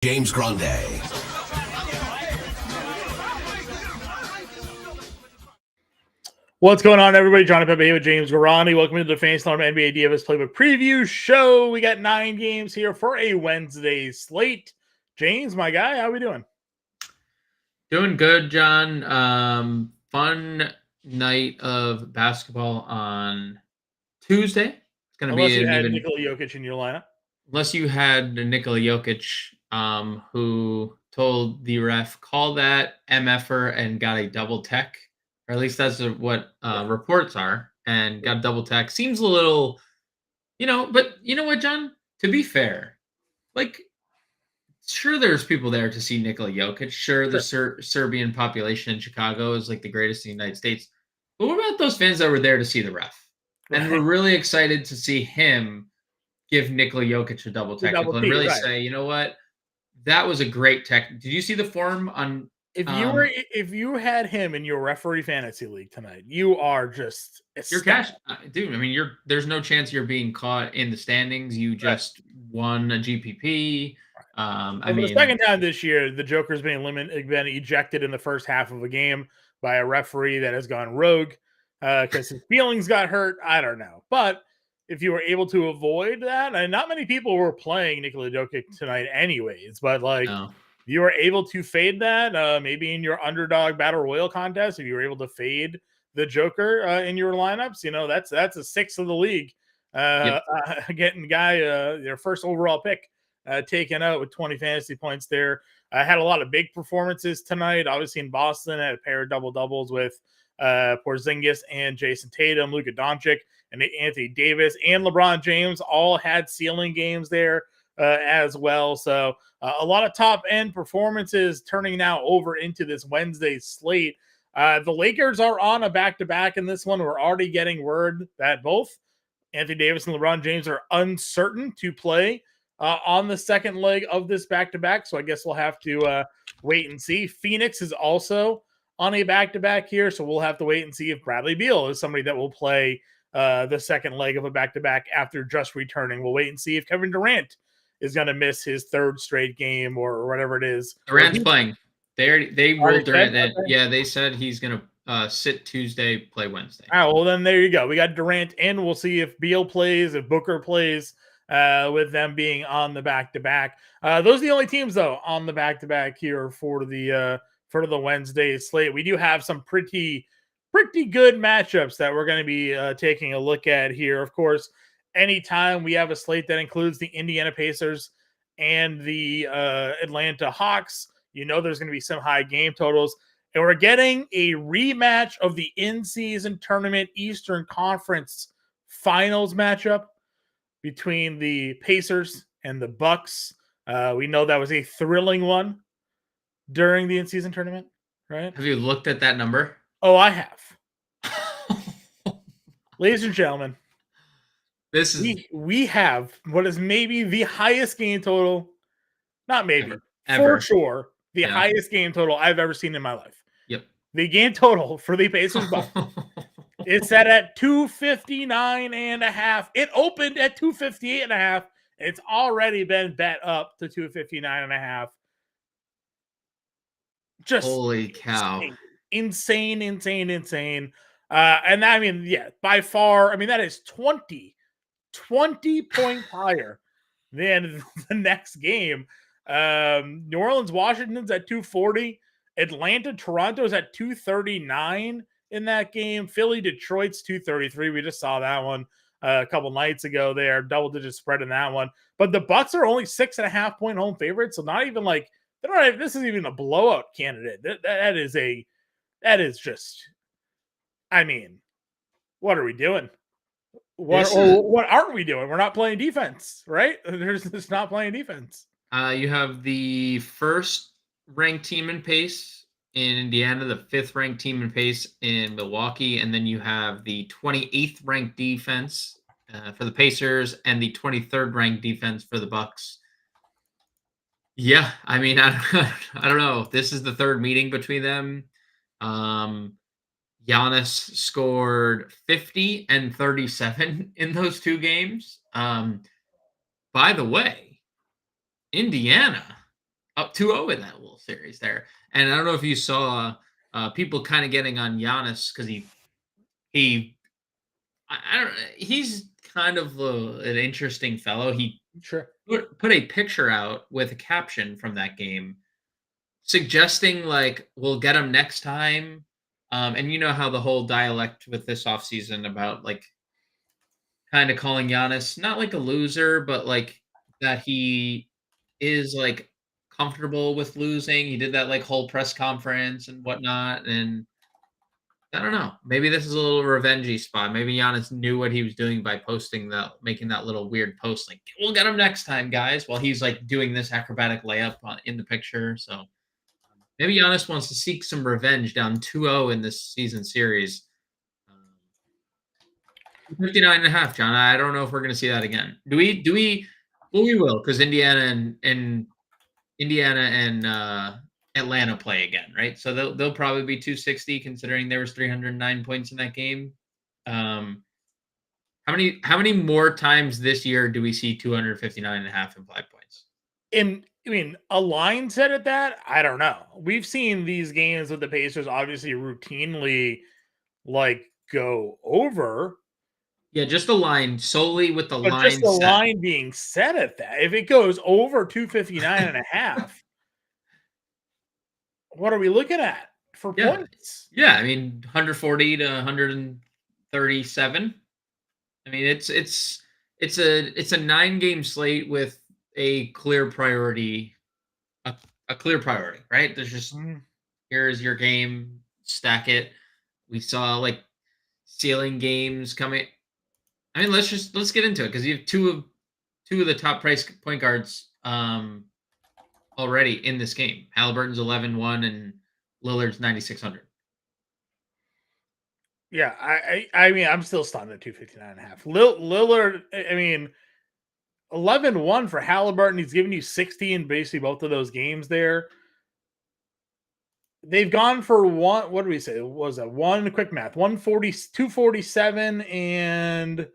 James Grande. What's going on, everybody? Jon Impemba here with James Grande. Welcome to the Fantasy Alarm NBA DFS Playbook Preview Show. We got 9 games here for a Wednesday slate. James, my guy, how we doing? Doing good, John. Fun night of basketball on Tuesday. It's going to Unless be you an had even Nikola Jokic in your lineup. unless you had Nikola Jokic, who told the ref call that MFer and got a double tech, or at least that's what reports are, and got a double tech. Seems a little, but you know what, John? To be fair, like. Sure, there's people there to see Nikola Jokic. Sure, the Serbian population in Chicago is like the greatest in the United States. But what about those fans that were there to see the ref? And we're really excited to see him give Nikola Jokic a double technical and really say, you know what? That was a great tech. Did you see the form on? If you had him in your referee fantasy league tonight, you are just your cash, dude. I mean, there's no chance you're being caught in the standings. You just won a GPP. For the second time this year, the Joker's been ejected in the first half of a game by a referee that has gone rogue because his feelings got hurt. I don't know. But if you were able to avoid that, and not many people were playing Nikola Jokic tonight anyways, but you were able to fade that, maybe in your underdog battle royal contest, if you were able to fade the Joker in your lineups, that's a 6th of the league. Getting guy their first overall pick. Taken out with 20 fantasy points there. I had a lot of big performances tonight. Obviously in Boston, I had a pair of double-doubles with Porzingis and Jason Tatum, Luka Doncic, and Anthony Davis, and LeBron James all had ceiling games there as well. So a lot of top-end performances turning now over into this Wednesday slate. The Lakers are on a back-to-back in this one. We're already getting word that both Anthony Davis and LeBron James are uncertain to play on the second leg of this back-to-back. So I guess we'll have to wait and see. Phoenix is also on a back-to-back here. So we'll have to wait and see if Bradley Beal is somebody that will play the second leg of a back-to-back after just returning. We'll wait and see if Kevin Durant is going to miss his third straight game or whatever it is. Durant's playing. They ruled Durant that, yeah, they said he's going to sit Tuesday, play Wednesday. All right, well, then there you go. We got Durant, and we'll see if Beal plays, if Booker plays, with them being on the back-to-back. Those are the only teams, though, on the back-to-back here for the Wednesday slate. We do have some pretty good matchups that we're going to be taking a look at here. Of course, anytime we have a slate that includes the Indiana Pacers and the Atlanta Hawks, there's going to be some high game totals. And we're getting a rematch of the in-season tournament Eastern Conference Finals matchup between the Pacers and the Bucks. We know that was a thrilling one during the in-season tournament, right? Have you looked at that number? Oh, I have. Ladies and gentlemen, we have what is maybe the highest game total, not maybe, ever. For sure, the highest game total I've ever seen in my life. Yep. The game total for the Pacers Bucks. It's set at 259.5. It opened at 258.5. It's already been bet up to 259.5. Just holy cow. Insane. And I mean, yeah, by far, I mean, that is 20 points higher than the next game. New Orleans, Washington's at 240. Atlanta, Toronto's at 239 in that game. Philly, Detroit's 233. We just saw that one a couple nights ago there. Double-digit spread in that one. But the Bucks are only 6.5-point home favorites, so not even like this isn't even a blowout candidate. That is just. I mean, what are we doing? What aren't we doing? We're not playing defense, right? There's just not playing defense. You have the first ranked team in pace in Indiana, the 5th ranked team in pace in Milwaukee, and then you have the 28th ranked defense for the Pacers and the 23rd ranked defense for the Bucks. Yeah, I mean, I don't know. This is the third meeting between them. Giannis scored 50 and 37 in those two games. By the way, Indiana up 2-0 in that little series there. And I don't know if you saw people kind of getting on Giannis because I don't. He's kind of an interesting fellow. He Sure. put a picture out with a caption from that game suggesting like we'll get him next time. And you know how the whole dialect with this offseason about like kind of calling Giannis not like a loser, but like that he is like comfortable with losing. He did that like whole press conference and whatnot. And I don't know. Maybe this is a little revengey spot. Maybe Giannis knew what he was doing by posting that, making that little weird post, like "We'll get him next time, guys," while he's like doing this acrobatic layup in the picture. So maybe Giannis wants to seek some revenge down 2-0 in this season series. 59.5, John. I don't know if we're going to see that again. Do we? Well, we will, because Indiana and Atlanta play again, right? So they'll probably be 260, considering there was 309 points in that game. How many more times this year do we see 259.5 implied points? A line set at that, I don't know. We've seen these games with the Pacers obviously routinely like go over. Yeah, just the line, solely with the line. Just the line being set at that. If it goes over 259.5, what are we looking at for points? Yeah, I mean 140 to 137. I mean it's a 9-game slate with a clear priority, a clear priority, right? There's just here's your game, stack it. We saw like ceiling games coming. I mean, let's get into it, because you have two of the top price point guards already in this game. Halliburton's 11-1 and Lillard's 9,600. Yeah, I mean, I'm still stunned at 259.5. Lillard, I mean, 11-1 for Halliburton. He's giving you 60 in basically both of those games there. They've gone for one. What do we say? What was that? One quick math: 140, 247, and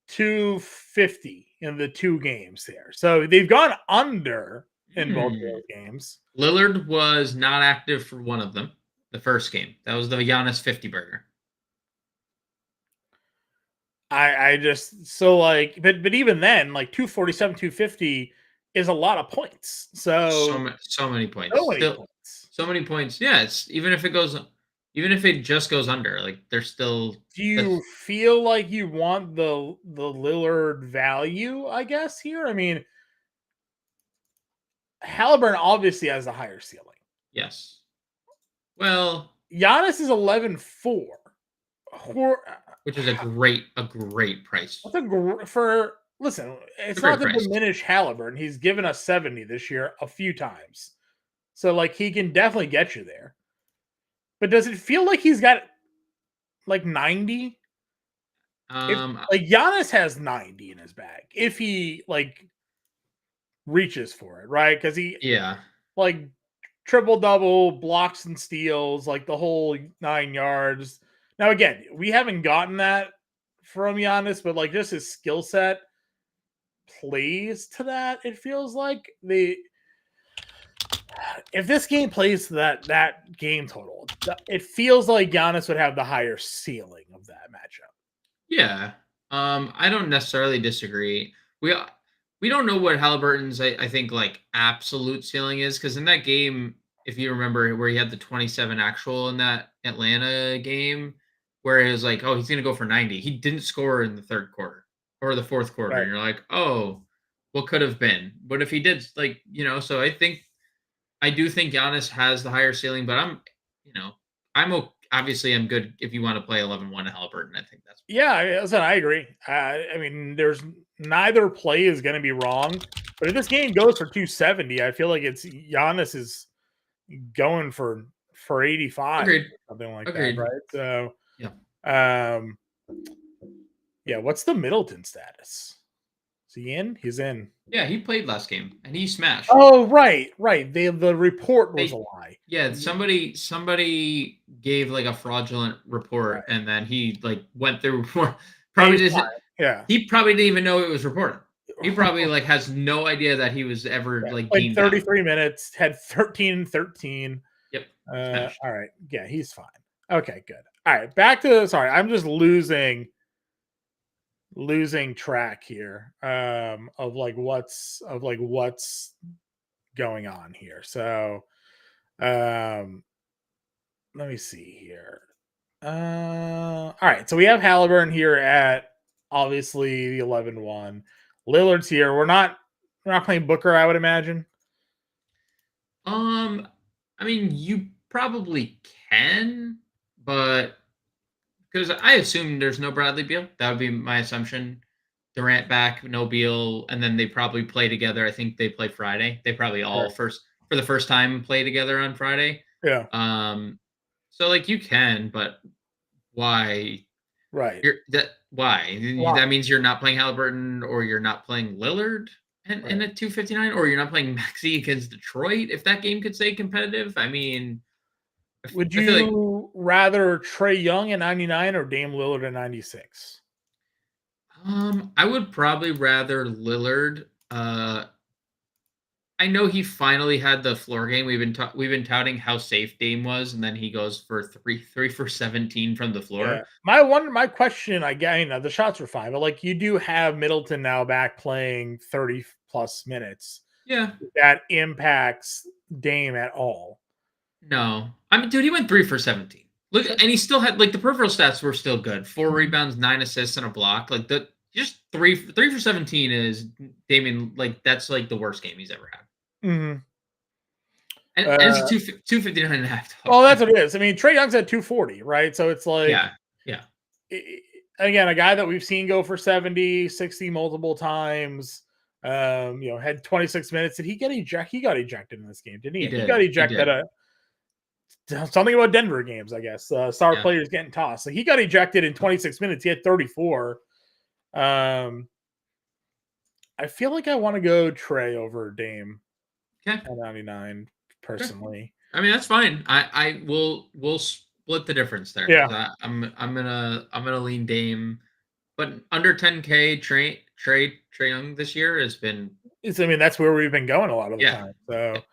250 in the two games there. So they've gone under in both of those games. Lillard was not active for one of them. The first game, that was the Giannis 50 burger. I just so like, but even then, like 247, 250 is a lot of points. So many points. So many points. Yeah, it's even if it just goes under, like there's still. Do you feel like you want the Lillard value, I guess, here? I mean, Halliburton obviously has a higher ceiling. Yes. Well, Giannis is 11-4. Which is a great price. Listen, it's not to diminish Halliburton. He's given us 70 this year a few times. So, like, he can definitely get you there. But does it feel like he's got, like, 90? Like, Giannis has 90 in his bag. If he, like, reaches for it, right? Because like, triple-double, blocks and steals, like, the whole 9 yards. Now, again, we haven't gotten that from Giannis, but, like, just his skill set plays to that, it feels like. If this game plays to that game total, it feels like Giannis would have the higher ceiling of that matchup. Yeah. I don't necessarily disagree. We don't know what Halliburton's, I think, like, absolute ceiling is, because in that game, if you remember, where he had the 27 actual in that Atlanta game, where it was like, oh, he's going to go for 90. He didn't score in the third quarter or the fourth quarter. Right. And you're like, oh, what could have been? But if he did, like, so I do think Giannis has the higher ceiling, but I'm good if you want to play 11-1 Halliburton. I think that's. Yeah, listen, I agree. I mean, there's neither play is going to be wrong, but if this game goes for 270, I feel like it's Giannis is going for 85. Agreed. Something like Agreed. that, right? So, yeah. What's the Middleton status? Is he in? He's in. Yeah, he played last game and he smashed. Oh, right. The report was a lie. Yeah, somebody gave like a fraudulent report, right. And then he like went through report. He probably didn't even know it was reported. He probably like has no idea that he was ever like played deemed out. 33 minutes, had 13. Yep. All right. Yeah, he's fine. Okay, good. All right, back to sorry, I'm just losing track here of what's going on here. So let me see here. All right, so we have Halliburton here at obviously the 11-1. Lillard's here. We're not playing Booker, I would imagine. I mean, you probably can, but because I assume there's no Bradley Beal. That would be my assumption. Durant back, no Beal, and then they probably play together. I think they play Friday. They probably all for the first time play together on Friday. Yeah. So like you can, but why? Right. Why? That means you're not playing Halliburton or you're not playing Lillard and at 259, or you're not playing Maxey against Detroit if that game could stay competitive. I mean, would you rather Trae Young at 99 or Dame Lillard at 96? I would probably rather Lillard. I know he finally had the floor game. We've been touting how safe Dame was, and then he goes for three for 17 from the floor. Yeah. My question, the shots were fine, but like you do have Middleton now back playing 30 plus minutes. Yeah, that impacts Dame at all. No, I mean, dude, he went 3 for 17. Look, and he still had like the peripheral stats were still good. 4 rebounds, 9 assists, and a block. Like just three for 17 is Damian. Like that's like the worst game he's ever had. Mm-hmm. And it's 259 and a half. Well, that's what it is. I mean, Trae Young's at 240, right? So it's like, yeah. Again, a guy that we've seen go for 70, 60 multiple times. Had 26 minutes. Did he get ejected? He got ejected in this game, didn't he? He got ejected. Something about Denver games, I guess. Star players getting tossed. So he got ejected in 26 minutes. He had 34. I feel like I want to go Trae over Dame. Okay. At 99, personally. Okay. I mean, that's fine. We'll split the difference there. Yeah. I'm gonna lean Dame, but under 10K Trae Young this year has been. I mean, that's where we've been going a lot of the time. So,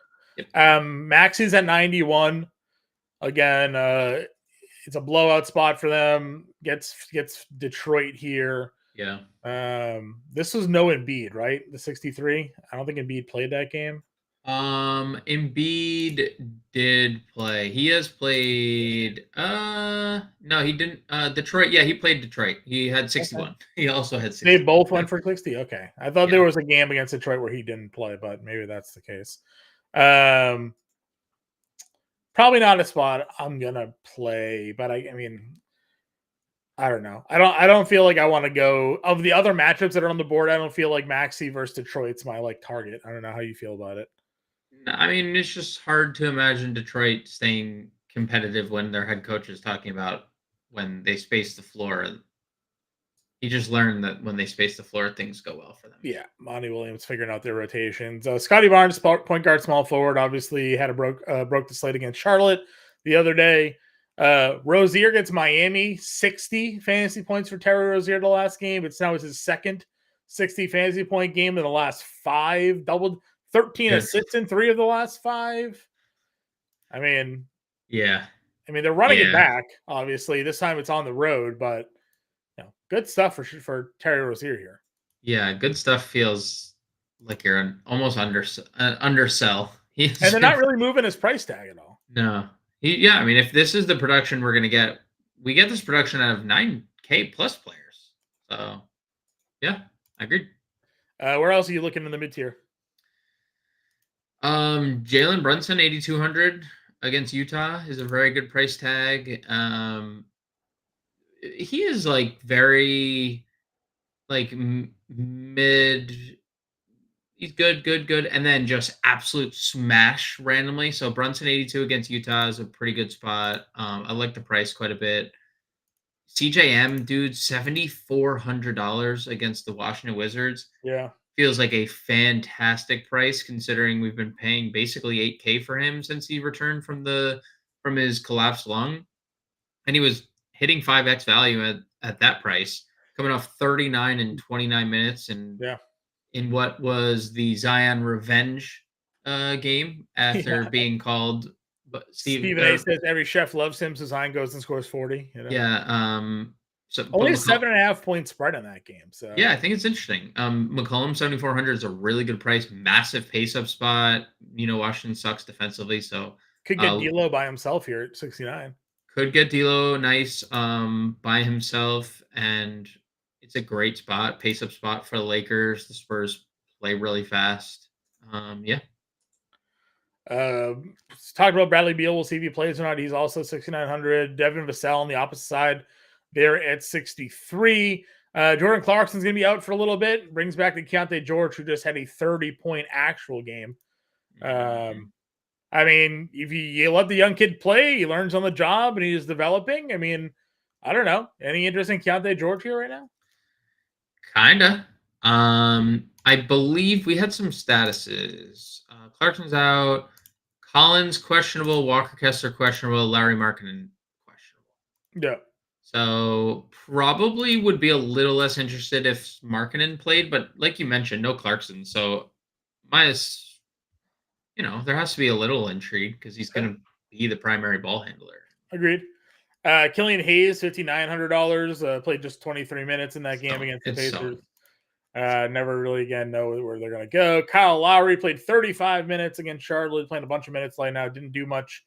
Max is at 91. Again, it's a blowout spot for them. Gets Detroit here. Yeah. This was no Embiid, right? The 63. I don't think Embiid played that game. Embiid did play. He has played. No, he didn't. Detroit. Yeah, he played Detroit. He had 61. Okay. He also had 60. They both went for 60. Okay, I thought there was a game against Detroit where he didn't play, but maybe that's the case. Probably not a spot I'm gonna play, but I mean, I don't know. I don't feel like I want to go of the other matchups that are on the board. I don't feel like Maxey versus Detroit's my target. I don't know how you feel about it. I mean, it's just hard to imagine Detroit staying competitive when their head coach is talking about when they space the floor. He just learned that when they space the floor, things go well for them. Yeah, Monty Williams figuring out their rotations. Scotty Barnes, point guard, small forward, obviously had broke the slate against Charlotte the other day. Rozier gets Miami 60 fantasy points for Terry Rozier the last game. It's now his second 60 fantasy point game in the last 5. Doubled 13 assists in 3 of the last 5. I mean, yeah. I mean, they're running it back. Obviously, this time it's on the road, but good stuff for Terry Rozier here. Yeah, good stuff. Feels like you're almost undersell. And they're not really moving his price tag at all. No. I mean, if this is the production we're going to get, we get this production out of 9K plus players. So, yeah, I agree. Where else are you looking in the mid-tier? Jalen Brunson, 8,200 against Utah is a very good price tag. He is very mid. He's good, and then just absolute smash randomly. So Brunson 82 against Utah is a pretty good spot. I like the price quite a bit. CJM, dude, $7,400 against the Washington Wizards. Yeah, feels like a fantastic price considering we've been paying basically 8K for him since he returned from his collapsed lung, and he was hitting 5x value at that price, coming off 39 and 29 minutes, and in what was the Zion revenge game after being called. But Stephen A says every chef loves him, so Zion goes and scores 40. Yeah. So only a 7.5 point spread on that game. So yeah, I think it's interesting. McCollum 7,400 is a really good price, massive pace up spot. Washington sucks defensively, so could get D'Lo by himself here at 69. Could get D'Lo nice by himself, and it's a great spot, pace up spot for the Lakers. The Spurs play really fast. Yeah. Talked about Bradley Beal. We'll see if he plays or not. He's also 6,900. Devin Vassell on the opposite side, they're at 63. Jordan Clarkson's going to be out for a little bit. Brings back the Keontae George, who just had a 30-point actual game. I mean, if you let the young kid play, he learns on the job and he's developing. I mean, I don't know. Any interest in Keontae George here right now? Kinda. I believe we had some statuses. Clarkson's out. Collins questionable. Walker Kessler questionable. Larry Markkinen questionable. Yeah. So probably would be a little less interested if Markkinen played, but like you mentioned, no Clarkson. So minus, there has to be a little intrigue because he's going to be the primary ball handler. Agreed. Killian Hayes, $5,900, played just 23 minutes in that game against the Pacers. Never really again know where they're going to go. Kyle Lowry played 35 minutes against Charlotte, playing a bunch of minutes right now. Didn't do much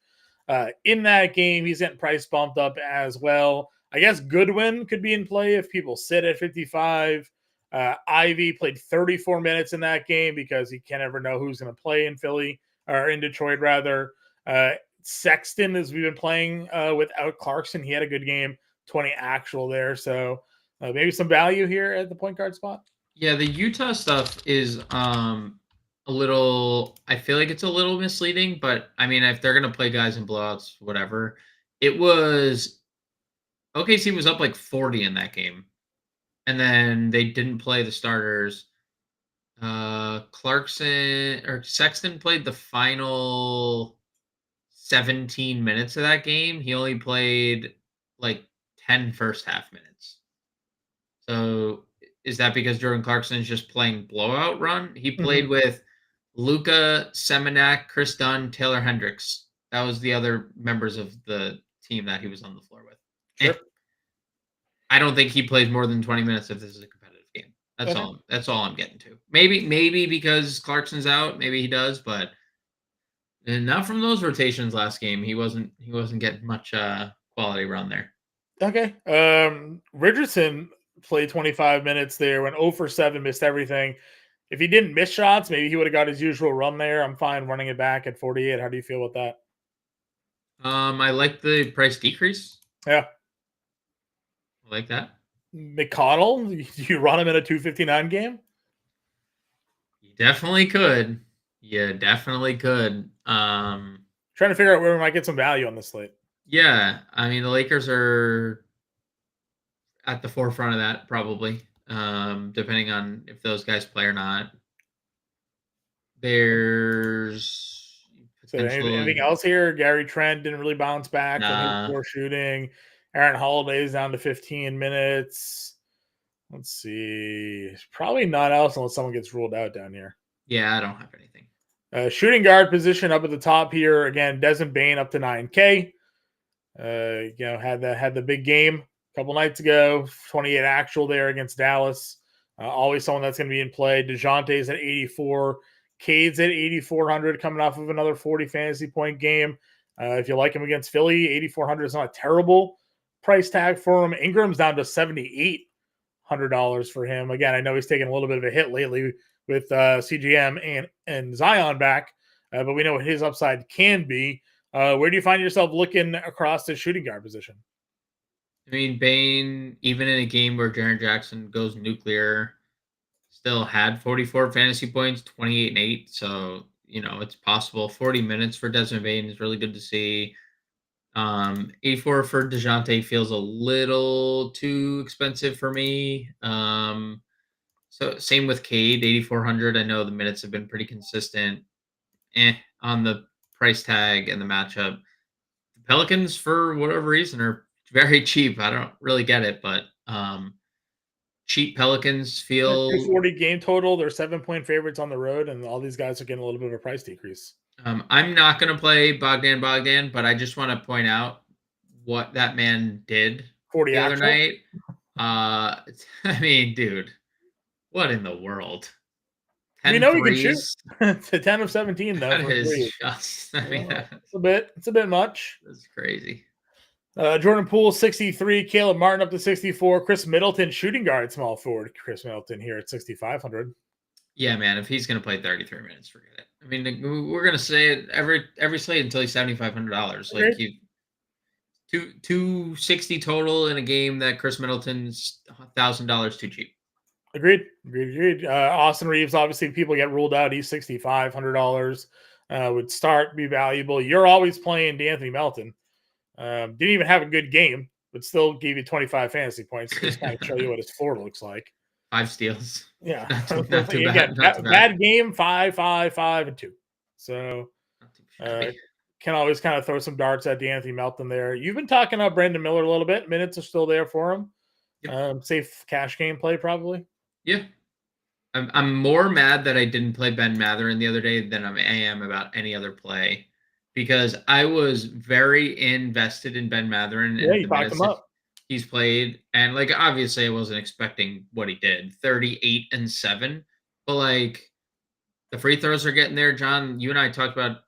in that game. He's getting price bumped up as well. I guess Goodwin could be in play if people sit at 55. Ivy played 34 minutes in that game because he can't ever know who's going to play in Philly or in Detroit rather. Sexton, as we've been playing without Clarkson, he had a good game, 20 actual there. So maybe some value here at the point guard spot. Yeah, the Utah stuff is a little, I feel like it's a little misleading, but I mean, if they're going to play guys in blowouts, whatever. It was, OKC was up like 40 in that game. And then they didn't play the starters. Sexton played the final 17 minutes of that game. He only played like 10 first half minutes. So is that because Jordan Clarkson is just playing blowout run? He played with Luka, Semenak, Chris Dunn, Taylor Hendricks. That was the other members of the team that he was on the floor with. Sure. I don't think he plays more than 20 minutes if this is a competitive game. That's all I'm getting to. Maybe because Clarkson's out, maybe he does, but not from those rotations last game. He wasn't getting much quality run there. Okay. Richardson played 25 minutes there, went 0 for 7, missed everything. If he didn't miss shots, maybe he would have got his usual run there. I'm fine running it back at 48. How do you feel with that? I like the price decrease. Yeah. I like that. McConnell, you run him in a 259 game? You definitely could. Yeah, definitely could. Trying to figure out where we might get some value on this slate. Yeah, I mean the Lakers are at the forefront of that probably, depending on if those guys play or not. There's anything else here? Gary Trent didn't really bounce back from his poor shooting. Aaron Holiday's down to 15 minutes. Let's see. Probably not else unless someone gets ruled out down here. Yeah, I don't have anything. Shooting guard position up at the top here. Again, Desmond Bane up to 9K. Had the big game a couple nights ago. 28 actual there against Dallas. Always someone that's going to be in play. DeJounte's at 84. Cade's at 8,400 coming off of another 40 fantasy point game. If you like him against Philly, 8,400 is not a terrible price tag for him. Ingram's down to $7,800 for him. Again, I know he's taken a little bit of a hit lately with CGM and Zion back, but we know what his upside can be. Where do you find yourself looking across the shooting guard position? I mean, Bane, even in a game where Jaren Jackson goes nuclear, still had 44 fantasy points, 28 and 8. So, it's possible. 40 minutes for Desmond Bane is really good to see. 84 for DeJounte feels a little too expensive for me. So same with Cade, 8,400. I know the minutes have been pretty consistent. On the price tag and the matchup. The Pelicans, for whatever reason, are very cheap. I don't really get it, but cheap Pelicans feel 240 game total. They're 7-point favorites on the road, and all these guys are getting a little bit of a price decrease. I'm not going to play Bogdan, but I just want to point out what that man did 40 the other actual? night. I mean, dude, what in the world? 10 we know threes? He can shoot. To 10 of 17 though. That For is threes. just. I mean, it's a bit much. That's crazy. Jordan Poole 63, Caleb Martin up to 64, Chris Middleton shooting guard small forward. Chris Middleton here at 6,500. Yeah, man. If he's gonna play 33 minutes, forget it. I mean, we're gonna say it every slate until he's $7,500. Like you, 260 total in a game that Chris Middleton's $1,000 too cheap. Agreed. Austin Reeves, obviously, people get ruled out. He's $6,500. Would start, be valuable. You're always playing D'Anthony Melton. Didn't even have a good game, but still gave you 25 fantasy points to just kind of show you what his floor looks like. 5 steals. Yeah. Not too bad. Bad game, 5, 5, 5, and 2. So can always kind of throw some darts at D'Anthony Melton there. You've been talking about Brandon Miller a little bit. Minutes are still there for him. Yep. Safe cash game play, probably. Yeah. I'm more mad that I didn't play Ben Mathurin the other day than I am about any other play, because I was very invested in Ben Mathurin. Yeah, you backed him up. He's played, and like obviously I wasn't expecting what he did, 38 and 7, but like the free throws are getting there. John, you and I talked about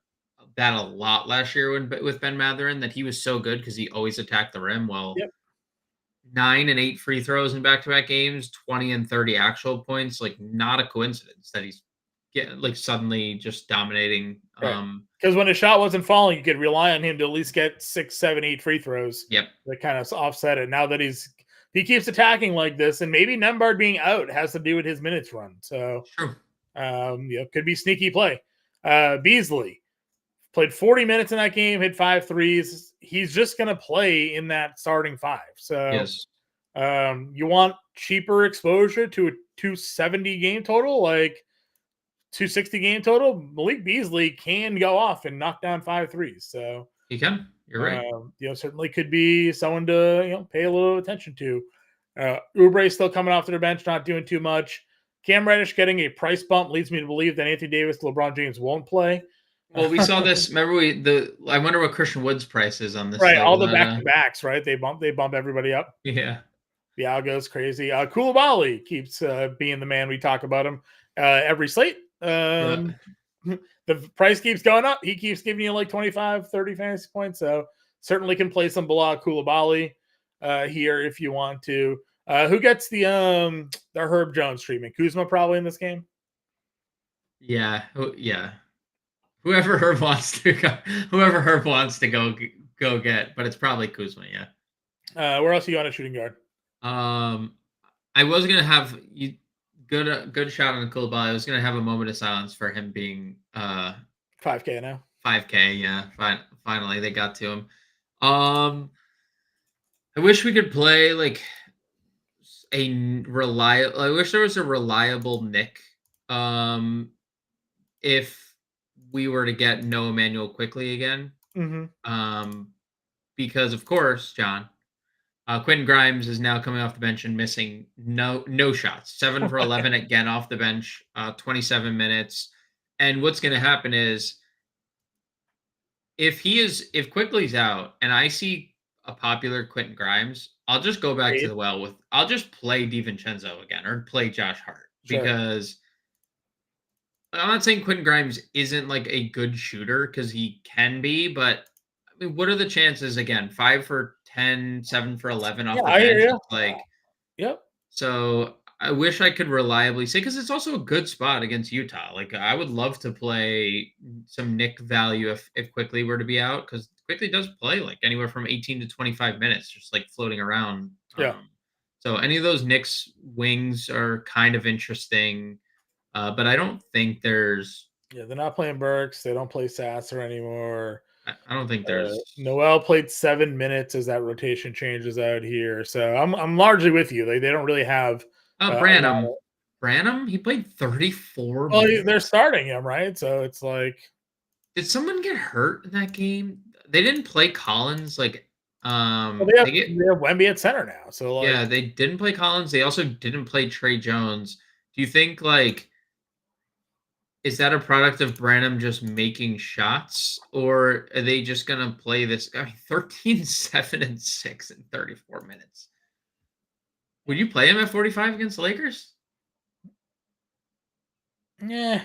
that a lot last year with Ben Mathurin, that he was so good because he always attacked the rim. Well, yep. 9 and 8 free throws in back-to-back games, 20 and 30 actual points. Like, not a coincidence that he's suddenly just dominating. Because when his shot wasn't falling, you could rely on him to at least get 6, 7, 8 free throws. Yep. That kind of offset it. Now that he keeps attacking like this, and maybe Nembhard being out has to do with his minutes run. So, true. Could be sneaky play. Beasley played 40 minutes in that game, hit 5 threes. He's just going to play in that starting 5. So, yes. You want cheaper exposure to a 270 game total, like 260 game total. Malik Beasley can go off and knock down 5 threes. So he can. You're right. Certainly could be someone to pay a little attention to. Oubre still coming off their bench, not doing too much. Cam Reddish getting a price bump leads me to believe that Anthony Davis, LeBron James won't play. Well, we saw this. Remember, I wonder what Christian Wood's price is on this. Right, all the back-to-backs, right? They bump everybody up. Yeah. The algo's crazy. Koulibaly keeps being the man. We talk about him every slate. The price keeps going up. He keeps giving you like 25, 30 fantasy points. So certainly can play some Bilal Koulibaly here if you want to. Who gets the Herb Jones treatment? Kuzma probably in this game. Yeah. Whoever Herb wants to go get, but it's probably Kuzma. Yeah. Where else are you on a shooting guard? I was gonna have you good shot on Koulibaly. I was gonna have a moment of silence for him being 5K now. 5K, yeah. Finally, they got to him. I wish we could play like reliable. I wish there was a reliable Nick. If we were to get no Emmanuel quickly again, because of course, John, Quentin Grimes is now coming off the bench and missing no shots. 7 for 11 again off the bench, 27 minutes. And what's going to happen is if Quickly's out and I see a popular Quentin Grimes, I'll just go back to the well I'll just play DiVincenzo again or play Josh Hart because I'm not saying Quentin Grimes isn't like a good shooter because he can be, but I mean, what are the chances again? 5 for 10, 7 for 11 off the bench. Like, yep. So I wish I could reliably say, because it's also a good spot against Utah. Like, I would love to play some Nick value if Quickly were to be out, because Quickly does play like anywhere from 18 to 25 minutes, just like floating around. Yeah. So any of those Knicks wings are kind of interesting. But I don't think there's. Yeah, they're not playing Burks. They don't play Sasser anymore. I don't think there's. Noel played 7 minutes as that rotation changes out here. So I'm largely with you. They don't really have. Branham, he played 34. Well, they're starting him, right? So it's like. Did someone get hurt in that game? They didn't play Collins like Well, they have Wemby at center now. So like, yeah, they didn't play Collins. They also didn't play Trey Jones. Do you think like is that a product of Branham just making shots, or are they just gonna play this? I mean, 13, 7, and 6 in 34 minutes. Would you play him at 45 against the Lakers? yeah,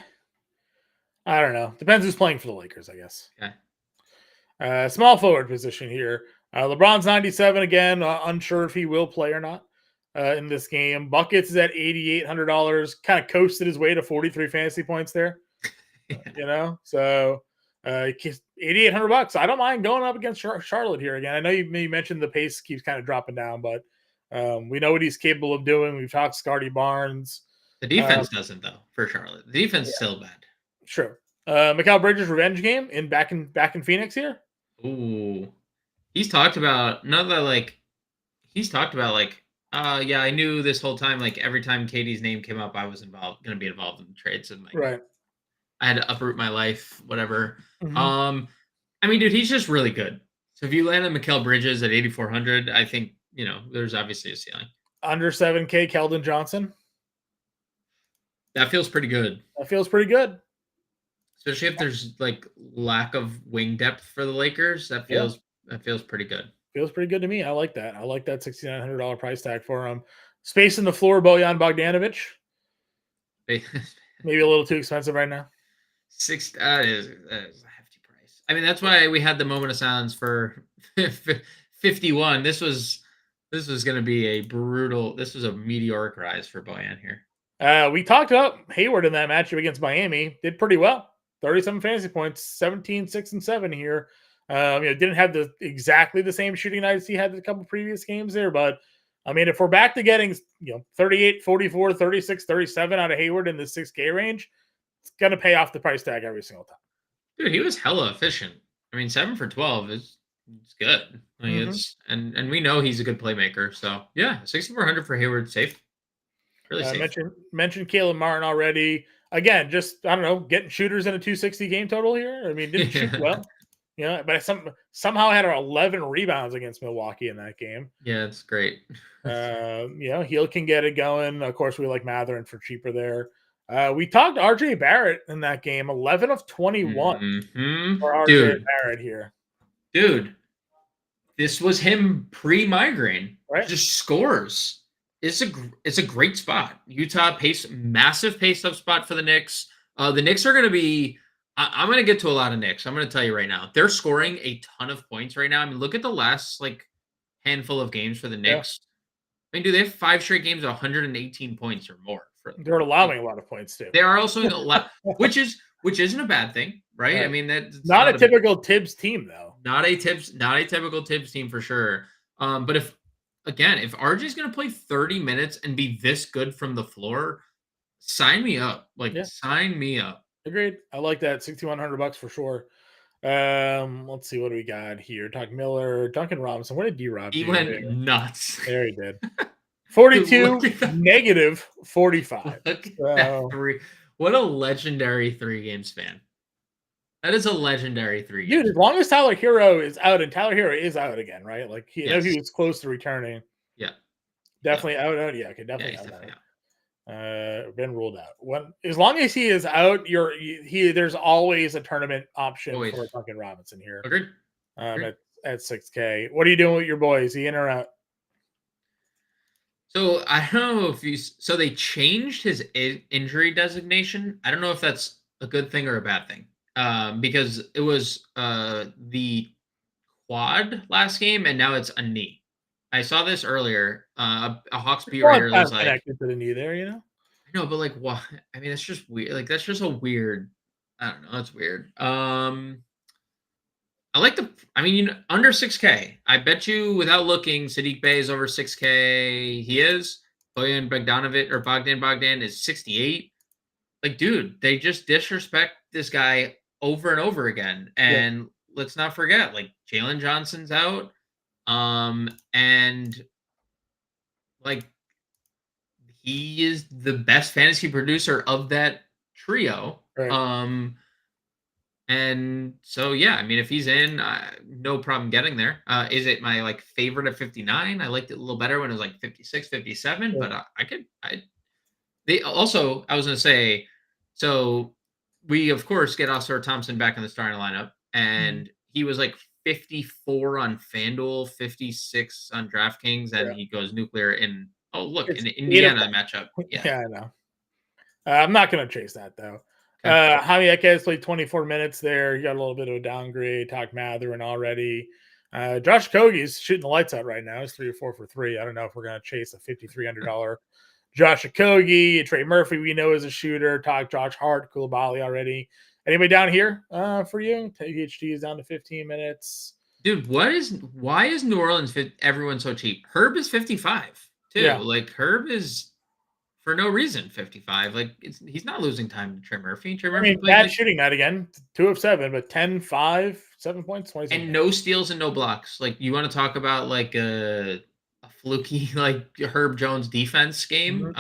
I don't know. Depends who's playing for the Lakers, I guess. Okay. Small forward position here. LeBron's 97 again. Unsure if he will play or not in this game. Buckets is at $8,800. Kind of coasted his way to 43 fantasy points there. Yeah. So $8,800. I don't mind going up against Charlotte here again. I know you mentioned the pace keeps kind of dropping down, but we know what he's capable of doing. We've talked Scotty Barnes. The defense doesn't though for Charlotte. The defense is still bad. Sure. Mikal Bridges' revenge game back in Phoenix here. Ooh, he's talked about yeah, I knew this whole time. Like every time Katie's name came up, I was going to be involved in the trades, and like, right. I had to uproot my life, whatever. Mm-hmm. I mean, dude, he's just really good. So if you land on Mikal Bridges at 8,400, I think there's obviously a ceiling. Under 7K, Keldon Johnson. That feels pretty good. Especially if there's like lack of wing depth for the Lakers. That feels pretty good. Feels pretty good to me. I like that. I like that $6,900 price tag for him. Space in the floor, Bojan Bogdanovic. Maybe a little too expensive right now. That is a hefty price. I mean, that's why we had the moment of silence for 51. This was going to be a brutal. This was a meteoric rise for Bojan here. We talked about Hayward in that matchup against Miami. Did pretty well. 37 fantasy points, 17, 6, and 7 here. Didn't have exactly the same shooting nights he had in a couple previous games there, but I mean, if we're back to getting 38, 44, 36, 37 out of Hayward in the 6K range, it's gonna pay off the price tag every single time. Dude, he was hella efficient. I mean, 7 for 12 is good. I mean, it's and we know he's a good playmaker. So yeah, 6,400 for Hayward, safe. Really safe. Mentioned Caleb Martin already. Again, just I don't know, getting shooters in a 260 game total here. I mean, didn't shoot well. But somehow had 11 rebounds against Milwaukee in that game. Yeah, it's great. Heel can get it going. Of course, we like Mathurin for cheaper there. We talked RJ Barrett in that game, 11 of 21 for RJ Barrett here. Dude, this was him pre-migraine. Right? Just scores. It's a great spot. Utah massive pace up spot for the Knicks. The Knicks are going to be. I'm going to get to a lot of Knicks. I'm going to tell you right now. They're scoring a ton of points right now. I mean, look at the last handful of games for the Knicks. Yeah. I mean, do they have 5 straight games of 118 points or more? They're allowing a lot of points too. They are also a lot, which isn't a bad thing, right? I mean, that's not a typical Tibbs team though. Not a typical Tibbs team for sure. But if RJ's going to play 30 minutes and be this good from the floor, sign me up. Sign me up. Agreed. I like that. $6,100 for sure. Let's see what do we got here. Doc Miller, Duncan Robinson. What did D-Rob do? He went nuts. There he did. 42, negative 45. What a legendary 3-game span. That is a legendary 3 games. Dude, as long as Tyler Hero is out, and Tyler Hero is out again, right? Like he was close to returning. Yeah. Definitely out. Yeah, okay, definitely out. Been ruled out. As long as he is out, there's always a tournament option for Duncan Robinson here. Agreed. At 6K. What are you doing with your boy? Is he in or out? So I don't know so they changed his injury designation. I don't know if that's a good thing or a bad thing. Because it was the quad last game, and now it's a knee. I saw this earlier. A Hawks beat writer was like, connected to the knee there, I know, but what? I mean, it's just weird. That's just a weird. I don't know. That's weird. I like under 6K. I bet you, without looking, Sadiq Bey is over 6K. He is. Bojan Bogdan is 68. Dude, they just disrespect this guy over and over again. And let's not forget, Jalen Johnson's out. And he is the best fantasy producer of that trio. Right. And so, yeah, I mean, if he's in, no problem getting there. Is it my like favorite at 59? I liked it a little better when it was like 56, 57, Yeah. but they also, I was going to say, so we, of course, get Oscar Thompson back in the starting lineup, and he was like 54 on FanDuel, 56 on DraftKings, and he goes nuclear in, It's in 8 of Indiana matchup. Yeah, I know. I'm not going to chase that, though. Okay. Javi Equez played 24 minutes there. He got a little bit of a downgrade. Talked Mathurin already. Josh Okogie's shooting the lights out right now. He's 3 or 4 for 3. I don't know if we're going to chase a $5,300 Josh Okogie. Trey Murphy, we know is a shooter. Talked Josh Hart, Koulibaly already. Anybody down here for you? THD is down to 15 minutes. Dude, why is New Orleans everyone so cheap? Herb is 55 too. Yeah. Like Herb is for no reason 55. Like he's not losing time to Trey Murphy. Trey Murphy played bad shooting night again. 2 of 7, but 10, 5, 7 points, 27. And no steals and no blocks. Like you want to talk about like a fluky like Herb Jones defense game.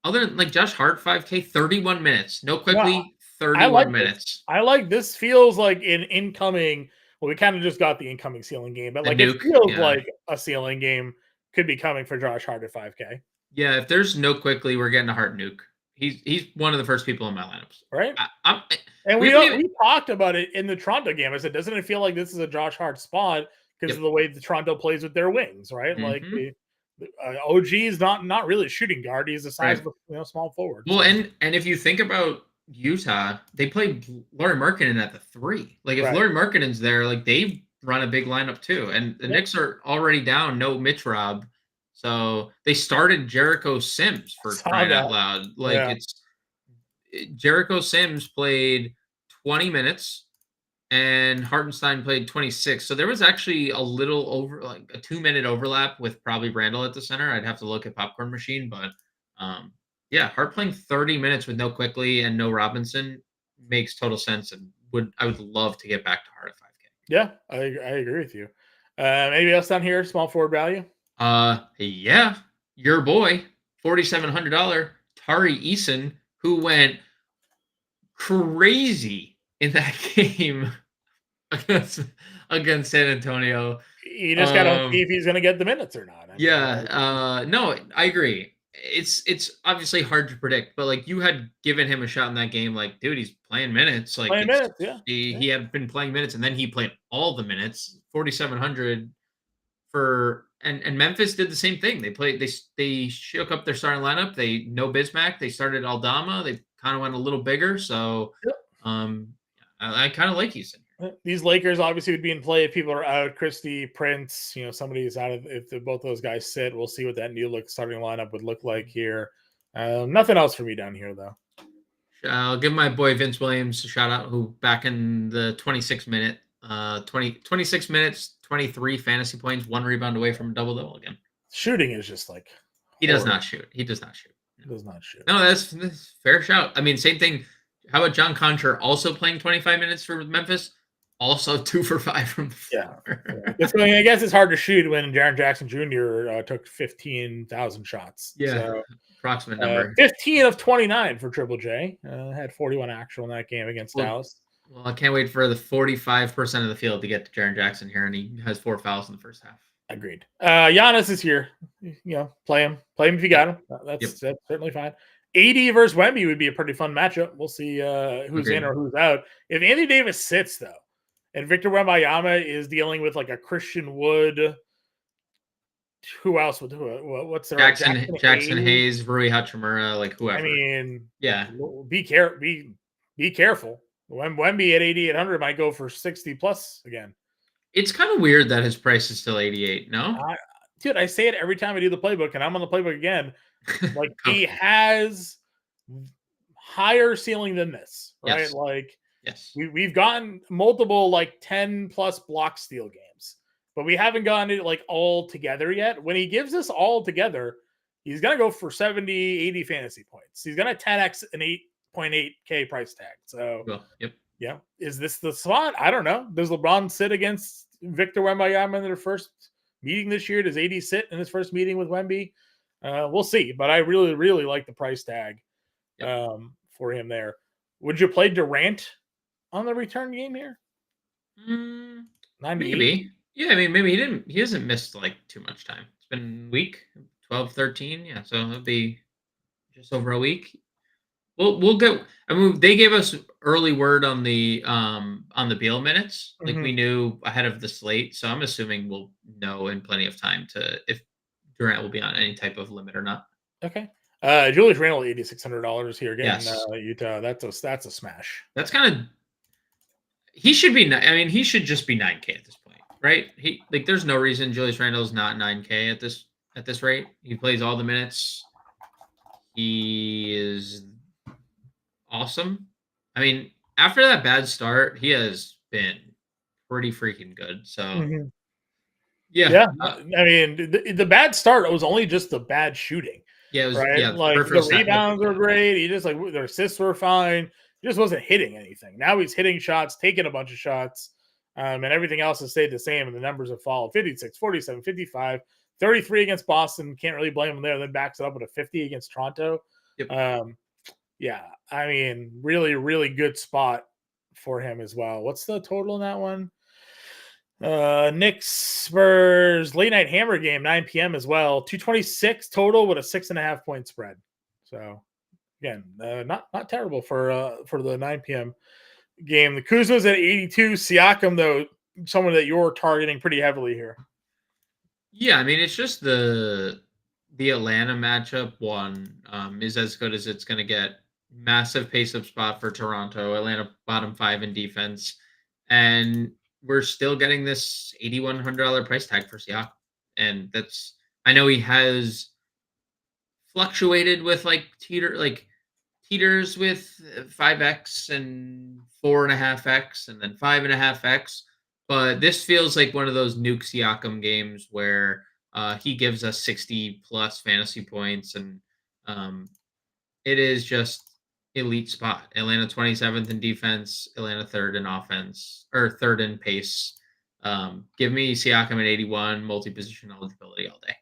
Other than like Josh Hart, 5K, 31 minutes. No quickly, 31 minutes. I like this. Feels like an incoming. Well, we kind of just got the incoming ceiling game, but like it feels like a ceiling game could be coming for Josh Hart at 5K. Yeah, if there's no quickly, we're getting a Hart nuke. He's one of the first people in my lineups. Right. And we talked about it in the Toronto game. I said, doesn't it feel like this is a Josh Hart spot because of the way the Toronto plays with their wings, right? Like the OG is not really a shooting guard. He's the size of a small forward. Well, and if you think about Utah, they played Lauri Markkanen at the 3. Like if Lauri Markkanen's there, like they run a big lineup too. And the Knicks are already down, no Mitch Rob. So they started Jericho Sims for crying out loud. Like Jericho Sims played 20 minutes and Hartenstein played 26. So there was actually a little over like a 2-minute overlap with probably Randall at the center. I'd have to look at Popcorn Machine, but yeah, Hart playing 30 minutes with no Quickly and no Robinson makes total sense, and I would love to get back to Hart at 5K. Yeah, I agree with you. Anybody else down here? Small forward value? Yeah, your boy, $4,700 Tari Eason, who went crazy in that game against San Antonio. You just gotta see if he's gonna get the minutes or not. No, I agree. It's obviously hard to predict, but like you had given him a shot in that game, like dude, he's playing minutes. Like he had been playing minutes, and then he played all the minutes. 4,700 for and Memphis did the same thing. They shook up their starting lineup. They no Bismack. They started Aldama. They kind of went a little bigger. So I kind of like Houston. These Lakers obviously would be in play if people are out. Christie, Prince, somebody is out. If both those guys sit, we'll see what that new look starting lineup would look like here. Nothing else for me down here, though. I'll give my boy Vince Williams a shout out, who back in the 26 minutes, 23 fantasy points, 1 rebound away from a double-double again. Shooting is just like he does not shoot. He does not shoot. He does not shoot. No, that's fair shout. I mean, same thing. How about John Concher also playing 25 minutes for Memphis? Also 2 for 5 from the floor. I guess it's hard to shoot when Jaren Jackson Jr. Took 15,000 shots. Yeah, so, approximate number. 15 of 29 for Triple J. Had 41 actual in that game against Dallas. Well, I can't wait for the 45% of the field to get to Jaren Jackson here, and he has 4 fouls in the first half. Agreed. Giannis is here. Play him. Play him if you got him. That's certainly fine. AD versus Wemby would be a pretty fun matchup. We'll see who's in or who's out. If Anthony Davis sits, though, and Victor Wembanyama is dealing with like a Christian Wood, who else would do it? What's their Jackson Hayes, Rui Hachimura, like whoever. I mean, yeah. Be careful. Wemby at 8,800 might go for 60 plus again. It's kind of weird that his price is still 88. No, dude, I say it every time I do the playbook, and I'm on the playbook again. Like he has higher ceiling than this, right? Yes. Like. Yes, we've gotten multiple like 10 plus block steal games, but we haven't gotten it like all together yet. When he gives us all together, he's going to go for 70, 80 fantasy points. He's going to 10x an 8.8K price tag. So, yeah. Is this the spot? I don't know. Does LeBron sit against Victor Wembanyama in their first meeting this year? Does AD sit in his first meeting with Wemby? We'll see, but I really, really like the price tag for him there. Would you play Durant on the return game here? Maybe. Yeah, I mean, maybe he hasn't missed like too much time. It's been a week, 12, 13. Yeah, so it'll be just over a week. We'll get. I mean, they gave us early word on the Beal minutes. Like we knew ahead of the slate, so I'm assuming we'll know in plenty of time to if Durant will be on any type of limit or not. Okay. Julius Randle, $8,600 here again. Yes. Utah. That's a smash. That's kind of. He should be. I mean, he should just be 9K at this point, right? He like. There's no reason Julius Randle's not 9K at this rate. He plays all the minutes. He is awesome. I mean, after that bad start, he has been pretty freaking good. So, yeah. I mean, the bad start was only just the bad shooting. Yeah, it was, right. Yeah, like the rebounds were great. He just like their assists were fine. He just wasn't hitting anything. Now he's hitting shots, taking a bunch of shots, and everything else has stayed the same. And the numbers have followed: 56, 47, 55, 33 against Boston. Can't really blame him there. Then backs it up with a 50 against Toronto. Yep. Yeah, I mean, really, really good spot for him as well. What's the total in that one? Knicks Spurs late night hammer game, 9 p.m. as well. 226 total with a 6.5 point spread. So again, not terrible for the 9 p.m. game. The Kuzma's at 82. Siakam, though, someone that you're targeting pretty heavily here. Yeah, I mean, it's just the Atlanta matchup one is as good as it's going to get. Massive pace-up spot for Toronto. Atlanta bottom 5 in defense. And we're still getting this $8,100 price tag for Siakam. And that's, I know he has fluctuated with teeters with 5x and 4.5x and then 5.5x. But this feels like one of those nuke Siakam games where he gives us 60 plus fantasy points. And it is just elite spot. Atlanta 27th in defense, Atlanta 3rd in offense, or 3rd in pace. Give me Siakam at 81, multi-position eligibility all day.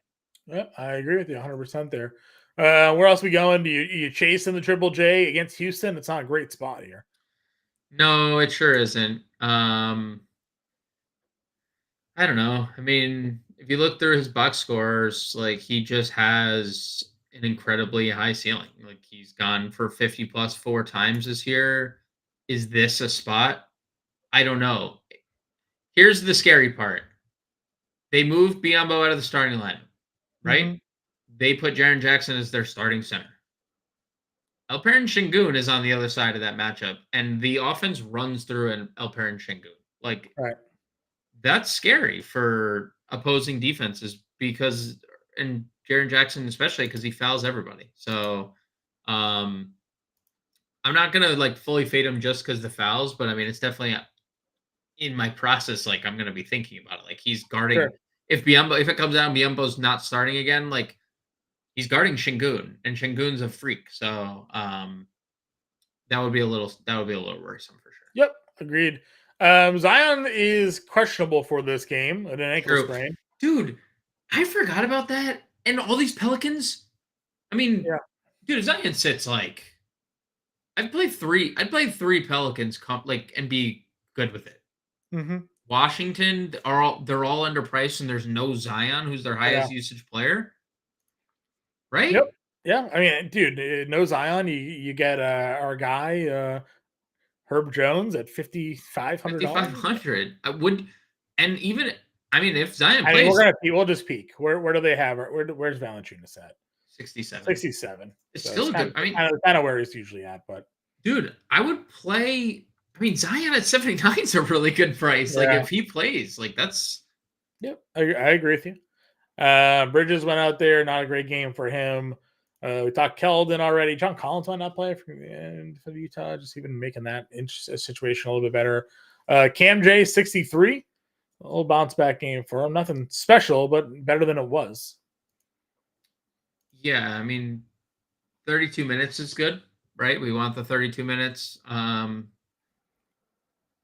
Yep, I agree with you 100% there. Where else we going? Do you chase in the Triple J against Houston? It's not a great spot here. No, it sure isn't. I don't know. I mean, if you look through his box scores, like he just has an incredibly high ceiling. Like he's gone for 50 plus 4 times this year. Is this a spot? I don't know. Here's the scary part. They moved Biyombo out of the starting lineup, right? They put Jaren Jackson as their starting center. Alperen Şengün is on the other side of that matchup, and the offense runs through an Alperen Şengün. Like, that's scary for opposing defenses because, and Jaren Jackson especially, because he fouls everybody. So, I'm not gonna fully fade him just because the fouls, but I mean it's definitely in my process. Like I'm gonna be thinking about it. Like he's guarding if it comes out and Biyombo's not starting again, like he's guarding Şengün, and Şengün's a freak. So that would be a little worrisome for sure. Yep, agreed. Zion is questionable for this game at an ankle sprain. Dude, I forgot about that. And all these Pelicans. I mean, dude, Zion sits like I'd play 3 Pelicans and be good with it. Washington they're all underpriced and there's no Zion who's their highest usage player. Right? Yep. Yeah. I mean, dude, no Zion. You get our guy Herb Jones at $5,500. $5,500. I would, and even if Zion plays, we'll just peek. Where do they have it? Where's Valanciunas at? 67. 67. It's still good. Kind of where he's usually at, but dude, I would play. I mean, Zion at 79 is a really good price. Like if he plays, that's. Yep, I agree with you. Bridges went out there, not a great game for him. We talked Keldon already. John Collins might not play for Utah, just even making that situation a little bit better. Cam J 63, a little bounce back game for him. Nothing special, but better than it was. Yeah, I mean, 32 minutes is good, right? We want the 32 minutes. I'm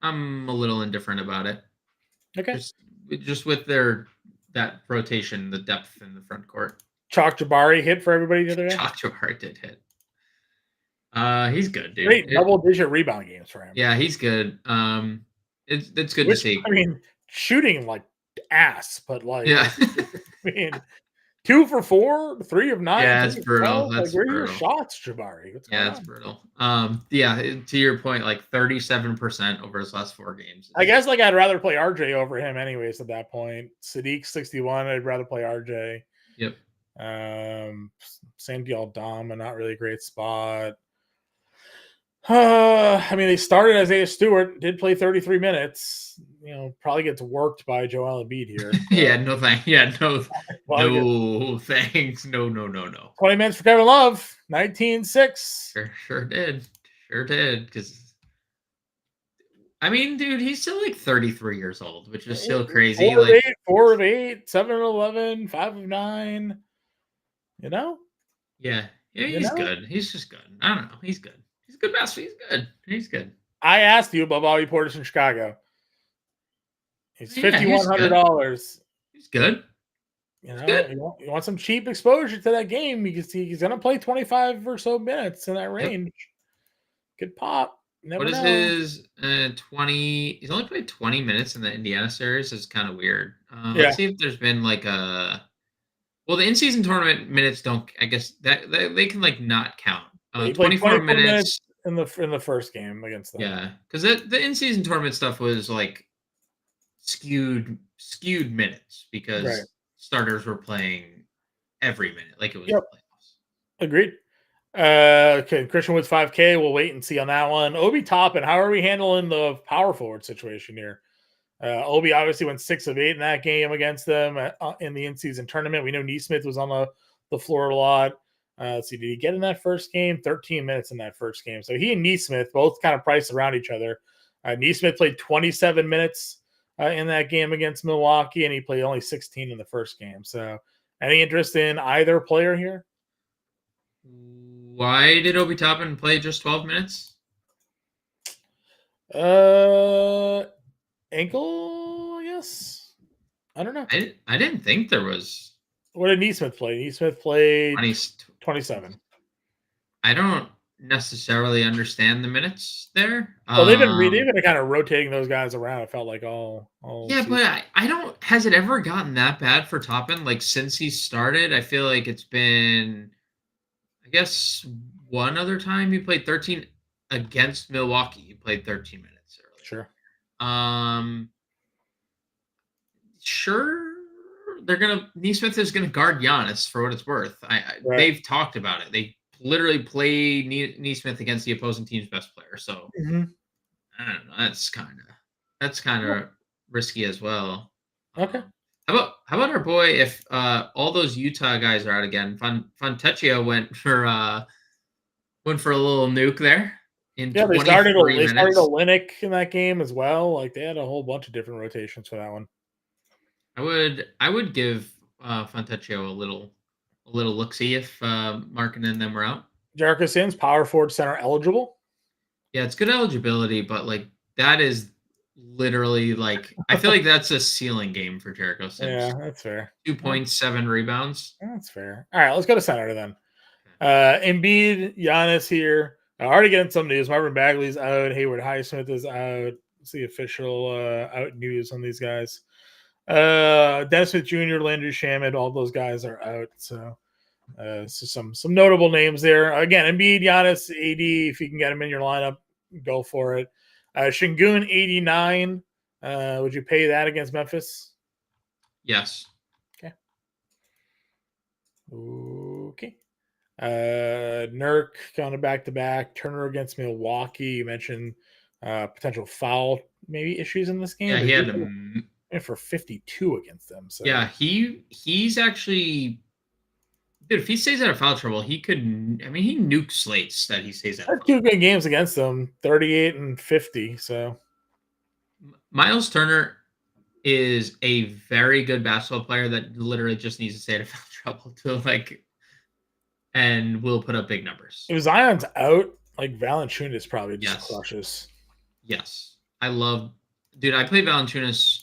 a little indifferent about it. Okay. Just with that rotation, the depth in the front court. Chalk Jabari hit for everybody the other day. Chalk Jabari did hit. He's good, dude. Great double-digit rebound games for him. Yeah, he's good. It's good to see. I mean, shooting like ass, but like, Yeah. I mean, 2 for 4, 3 of 9. Yeah, it's brutal. 12. That's like, where are your brutal. shots, Jabari? What's going Yeah, it's on? brutal. Yeah, to your point, like 37% over his last 4 games. I guess like I'd rather play RJ over him, anyways. At that point, Sadiq 61. I'd rather play RJ. Yep. Same deal, Dom, not really a great spot. I mean, they started Isaiah Stewart, did play 33 minutes. You know, probably gets worked by Joel Embiid here. Yeah, no thanks. Yeah, no thanks. No. 20 minutes for Kevin Love, 19-6. Sure did. Because I mean, dude, he's still like 33 years old, which is still crazy. 4 of 8, 7 of 11, 5 of 9. You know? Yeah, he's good. He's just good. I don't know. He's good. He's good basketball. He's good. I asked you about Bobby Portis in Chicago. He's $5,100. He's good. You know, you want some cheap exposure to that game because he's going to play 25 or so minutes in that range. Yep. Good pop. What is his 20? He's only played 20 minutes in the Indiana series. It's kind of weird. Let's see if there's been like a. Well, the in-season tournament minutes don't. I guess that they can like not count. 24 minutes in the first game against them. Yeah, because the in-season tournament stuff was like skewed minutes because starters were playing every minute like it was the playoffs. Agreed. Okay, Christian Wood's 5K. We'll wait and see on that one. Obi Toppin, how are we handling the power forward situation here? Obi obviously went 6 of 8 in that game against them in the in-season tournament. We know Neesmith was on the floor a lot. Let's see, did he get in that first game? 13 minutes in that first game. So he and Neesmith both kind of priced around each other. Neesmith played 27 minutes in that game against Milwaukee, and he played only 16 in the first game. So any interest in either player here? Why did Obi Toppin play just 12 minutes? Ankle, I guess. I don't know. I didn't think there was. What did Neesmith play? Neesmith played 27. I don't necessarily understand the minutes there. Well, they've been kind of rotating those guys around. It felt like all yeah, season. But I don't. Has it ever gotten that bad for Toppin? Like since he started, I feel like it's been. I guess one other time he played 13 against Milwaukee. He played 13 minutes earlier. Sure. Sure. Neesmith is gonna guard Giannis for what it's worth. They've talked about it. They literally play Neesmith against the opposing team's best player. So I don't know. That's kind of risky as well. Okay. How about our boy? If all those Utah guys are out again, Fontecchio went for a little nuke there. They started a Olynyk in that game as well. Like they had a whole bunch of different rotations for that one. I would give Fontecchio a little look-see if Markin and them were out. Jericho Sims, power forward center eligible. Yeah, it's good eligibility, but like that is literally like I feel like that's a ceiling game for Jericho Sims. Yeah, that's fair. 2.7 rebounds. That's fair. All right, let's go to center then. Embiid, Giannis here. I already getting some news. Marvin Bagley's out. Hayward Highsmith is out. It's the official out news on these guys. Dennis Smith Jr., Landry Shamet, all those guys are out. So some notable names there. Again, Embiid, Giannis, AD, if you can get them in your lineup, go for it. Şengün 89. Would you pay that against Memphis? Yes. Okay. Nurk kind of back-to-back. Turner against Milwaukee. You mentioned potential foul maybe issues in this game. Yeah, he had for 52 against them. So yeah, he's actually dude. If he stays out of foul trouble, he could. I mean, he nukes slates that he stays out. Had 2 good games against them, 38 and 50. So Miles Turner is a very good basketball player that literally just needs to stay out of foul trouble to and will put up big numbers. If Zion's out, like Valanciunas probably just crushes. Yes, I play Valanciunas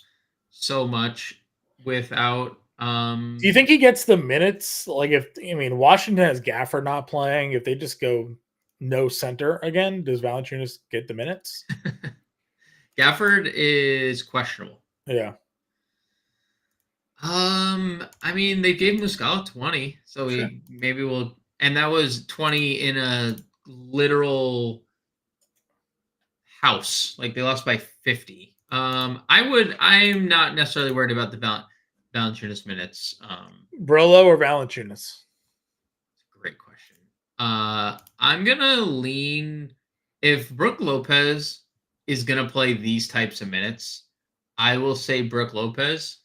so much without. Do you think he gets the minutes? Like Washington has Gafford not playing, if they just go no center again. Does Valanciunas get the minutes? Gafford is questionable. Yeah. I mean, they gave Muscala 20, so Sure. maybe we'll, and that was 20 in a literal house. Like they lost by 50. I'm not necessarily worried about the Valanciunas minutes. Brolo or Valanciunas? Great question. I'm gonna lean if Brook Lopez is gonna play these types of minutes. I will say Brook Lopez.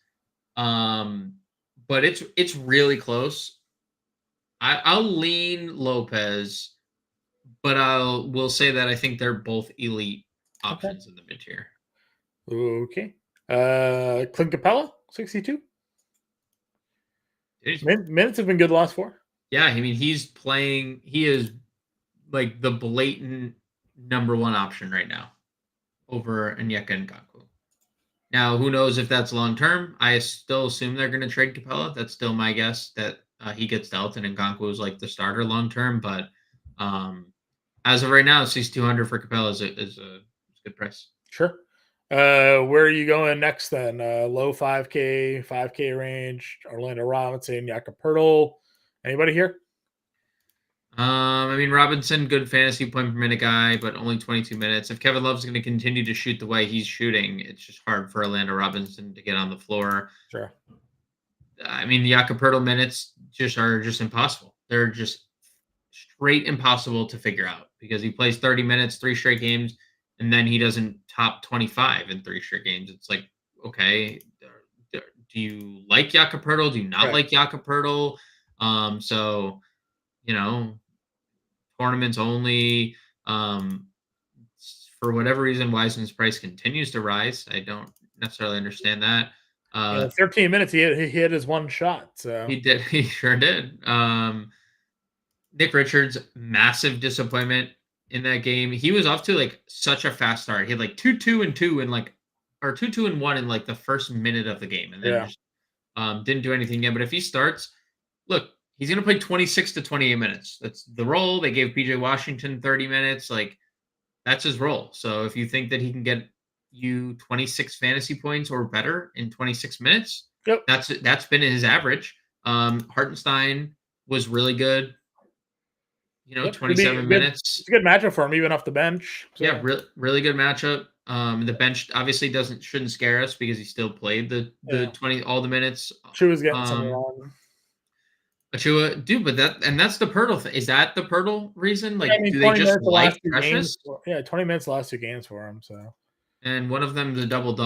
But it's really close. I'll lean Lopez, but will say that I think they're both elite options in the mid tier. Okay. Clint Capella, 62. Minutes have been good the last 4. Yeah, I mean he is like the blatant number 1 option right now over Onyeka Nkankwo. Now, who knows if that's long term? I still assume they're going to trade Capella. That's still my guess that he gets dealt and Nkankwo is like the starter long term. But as of right now, 6,200 for Capella is a good price. Sure. Where are you going next then? Low 5K range, Orlando Robinson, Jakob Poeltl. Anybody here? I mean, Robinson, good fantasy point per minute guy, but only 22 minutes. If Kevin Love's going to continue to shoot the way he's shooting, it's just hard for Orlando Robinson to get on the floor. Sure. I mean, the Jakob Poeltl minutes are just impossible. They're just straight impossible to figure out because he plays 30 minutes, 3 straight games, and then he doesn't top 25 in 3 straight games. It's like, okay, do you like Jakob Poeltl? Do you not like Jakob Poeltl? So, tournaments only. For whatever reason, Wiseman's price continues to rise. I don't necessarily understand that. 13 minutes, he hit his 1 shot. So he did. He sure did. Nick Richards, massive disappointment in that game. He was off to like such a fast start. He had like 2-2-2 and 2-2-1 in like the first minute of the game, and then just didn't do anything yet. But if he starts, look, he's going to play 26 to 28 minutes. That's the role. They gave PJ Washington 30 minutes. Like, that's his role. So if you think that he can get you 26 fantasy points or better in 26 minutes, that's been his average. Hartenstein was really good. 27 minutes. It's a good matchup for him, even off the bench. So. Yeah, really good matchup. The bench obviously shouldn't scare us because he still played the 20 all the minutes. Chua's getting some on. Achua, dude, but that's the Poeltl thing. Is that the Poeltl reason? Like, do they just like Precious? 20 minutes the last 2 games for him. So, and one of them the double.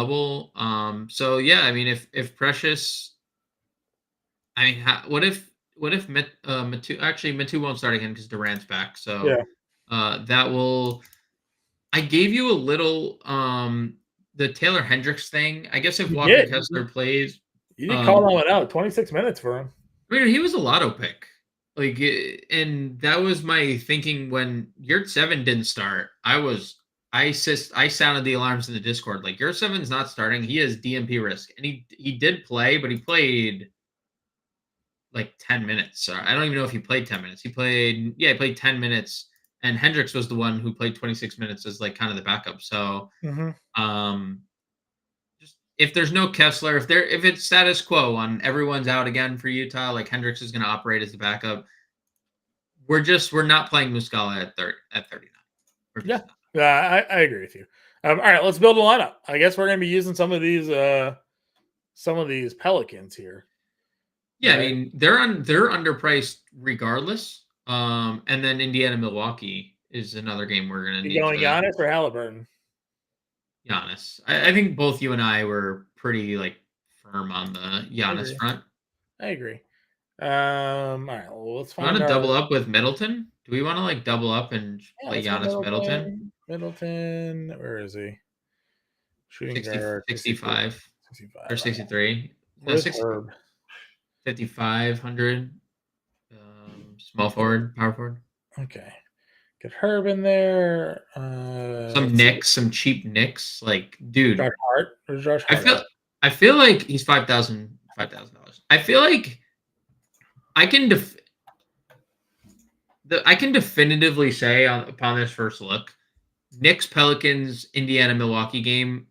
So yeah, I mean, if Precious, I mean, what if Mathurin won't start again because Durant's back. So that will. I gave you a little the Taylor Hendricks thing. I guess if Walker Kessler plays, you did call that one out. 26 minutes for him. I mean, he was a lotto pick. Like, and that was my thinking when Yurt 7 didn't start. I sounded the alarms in the Discord. Like, Yurt 7's not starting. He has DMP risk, and he did play, but he played like 10 minutes. I don't even know if he played 10 minutes. He played 10 minutes, and Hendricks was the one who played 26 minutes as like kind of the backup. So, if there's no Kessler, if it's status quo on everyone's out again for Utah, like Hendricks is going to operate as the backup. We're not playing Muscala at 39. I agree with you. All right, let's build a lineup. I guess we're going to be using some of these Pelicans here. Yeah, right? I mean they're underpriced regardless. And then Indiana Milwaukee is another game we're going to need. Going Giannis or Halliburton? Giannis. I think both you and I were pretty like firm on the Giannis front. I agree. All right. Well, let's find. Want to double up with Middleton? Do we want to like double up and play Giannis Middleton? Middleton, where is he? Shooting 65 or 63. No, 5,500. Small forward, power forward. Okay. Get Herb in there. Some cheap Knicks. Like, dude. Josh Hart. Where's Josh Hart? I feel like he's $5,000. I feel like I can I can definitively say upon this first look, Knicks, Pelicans, Indiana, Milwaukee game,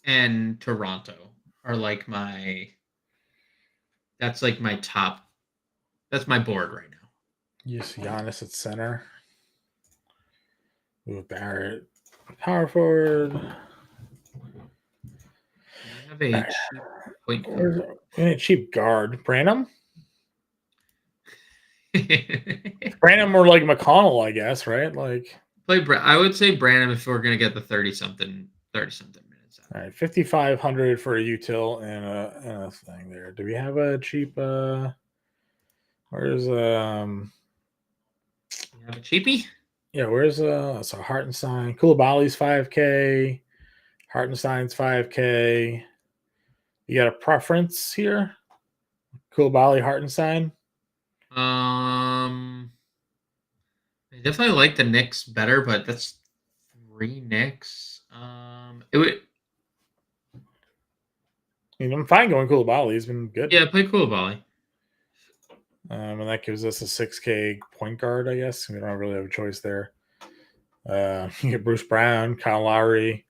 and Toronto are like that's like my top. That's my board right now. You see Giannis at center. Move Barrett, power forward. We have a cheap point guard. A cheap guard. Branham? Branham or like McConnell, I guess, right? Like I would say Branham if we're gonna get the 30-something minutes. All right, 5,500 for a util and a thing there. Do we have a cheap where's You have a cheapie? Yeah, where's so Hartenstein, Koulibaly's 5K, Hartenstein's 5K. You got a preference here? Koulibaly, Hartenstein? I definitely like the Knicks better, but that's 3 Knicks. It would. I'm fine going Koulibaly. He's been good. Yeah, play Koulibaly. And that gives us a 6K point guard, I guess. We don't really have a choice there. You get Bruce Brown, Kyle Lowry.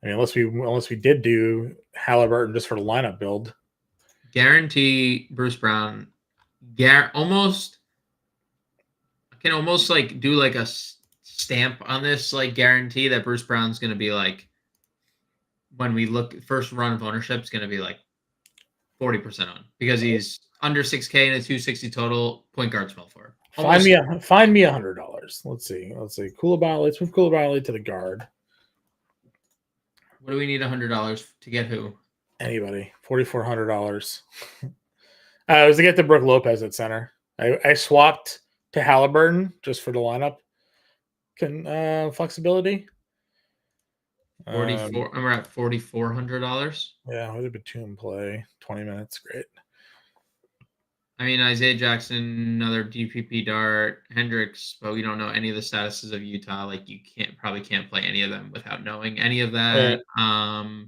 I mean, unless we did do Halliburton just for the lineup build. Guarantee Bruce Brown. Almost. I can almost like do like a stamp on this like guarantee that Bruce Brown's going to be like, when we look first run of ownership, is going to be like 40% on because he's under 6K and a 260 total point guard small for. Find me $100. Let's see. Koulibaly. Let's move Koulibaly to the guard. What do we need $100 to get? Who? Anybody. $4,400. It was to get the Brook Lopez at center. I swapped to Halliburton just for the lineup flexibility. 44. We're at $4,400. Yeah, what did Batum play? 20 minutes. Great. I mean, Isaiah Jackson, another DPP dart, Hendricks, but we don't know any of the statuses of Utah. Like you probably can't play any of them without knowing any of that. Right.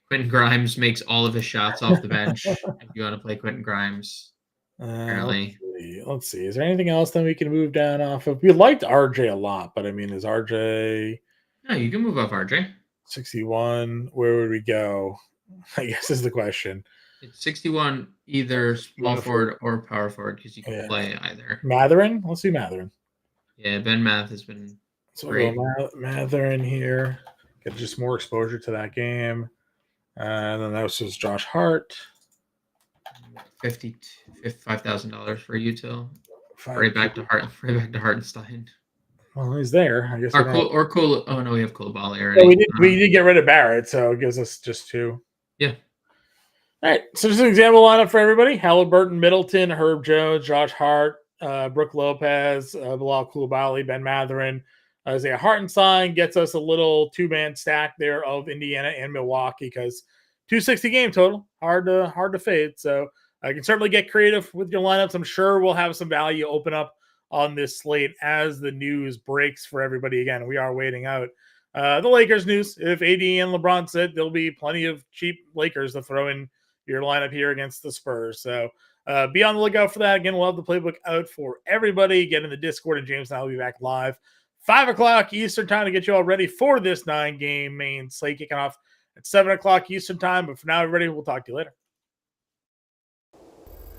Quentin Grimes makes all of his shots off the bench. If you want to play Quentin Grimes, apparently. Let's see. Is there anything else that we can move down off of? We liked RJ a lot, but I mean, is RJ? No, you can move off RJ. 61. Where would we go? I guess is the question. It's 61, either small forward or power forward, because you can play either. Mathurin? Let's see Mathurin. Yeah, Ben Math has been great. We'll go Mathurin here. Get just more exposure to that game. And then that was Josh Hart. $5,000 for util. Right back to Hartenstein. Well, he's there. I guess. Cool. Oh no, we have Koulibaly already. Yeah, we did get rid of Barrett, so it gives us just 2. Yeah. All right. So just an example lineup for everybody: Halliburton, Middleton, Herb Jones, Josh Hart, Brook Lopez, Bilal Koulibaly, Ben Mathurin. Isaiah Hartenstein gets us a little 2-man stack there of Indiana and Milwaukee because 260 game total, hard to fade. So I can certainly get creative with your lineups. I'm sure we'll have some value open up on this slate as the news breaks for everybody. Again, we are waiting out the Lakers news. If AD and LeBron sit, there'll be plenty of cheap Lakers to throw in your lineup here against the Spurs. So be on the lookout for that. Again, we'll have the playbook out for everybody. Get in the Discord, and James and I will be back live 5 o'clock Eastern time to get you all ready for this 9-game main slate kicking off at 7 o'clock Eastern time. But for now, everybody, we'll talk to you later.